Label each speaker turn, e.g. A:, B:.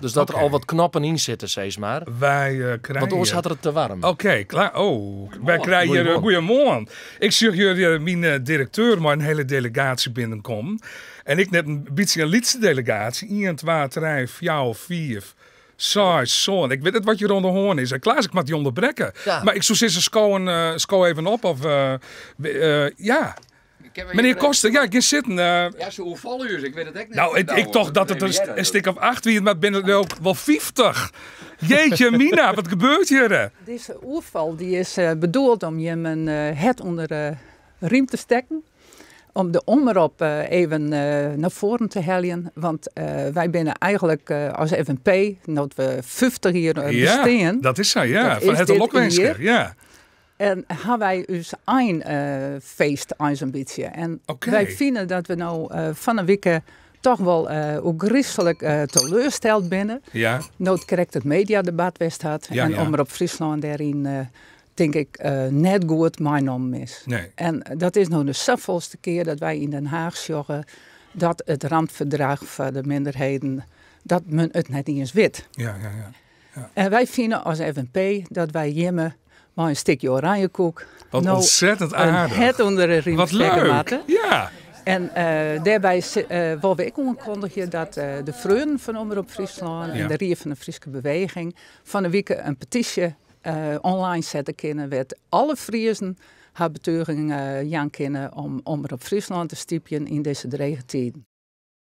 A: Dus dat er al wat knappen in zitten, zeg maar.
B: Wij krijgen...
A: Want ons had het te warm.
B: Oké, klaar. Oh, wij krijgen hier een goeiemorgen. Ik zie hier mijn directeur maar een hele delegatie binnenkomen. En ik net een beetje een liedse delegatie. 1, 2, 3, 4, 5... 6, zo. Ik weet het wat je rond de hoorn is. Klaas, ik mag die onderbreken. Ja. Maar ik zou zeggen, sco even op. Of, ja. Meneer Koster, ja, ik ga zitten.
C: Ja, zo vallen u, ik weet het echt niet.
B: Nou, ik dacht dat het een stuk of 8 wie, maar binnen er ook wel 50. Jeetje, Mina, wat gebeurt hier?
D: Deze oerval die is bedoeld om je het onder de riem te steken. Om de omroep even naar voren te halen. Want wij binnen eigenlijk als FNP, dat we 50 hier bestaan.
B: Ja, dat is zo, ja. Van het Lokwensker, ja.
D: En hebben wij dus een feest aan zo'n beetje. En wij vinden dat we nou van een week toch wel ook griezelig teleursteld binnen.
B: Ja.
D: Nou correct het mediadebat west had.
B: Ja,
D: en Omroep Friesland daarin... denk ik net goed mijn om is.
B: Nee.
D: En dat is nou de zoveelste keer dat wij in Den Haag zeggen dat het randverdrag voor de minderheden, dat men het net niet eens weet.
B: Ja.
D: En wij vinden als FNP dat wij jemmen maar een stukje oranjekoek.
B: Wat nou ontzettend aardig.
D: Het onder de riem stekken maken.
B: Ja.
D: En daarbij willen we ook aankondigen dat de Vreun van Omroep Friesland en de Rie van de Friese Beweging van de week een petitie online zetten kunnen, werd alle Friesen haar betuiging Jan kennen om Omroep Friesland te stipjen in deze 3 tijden.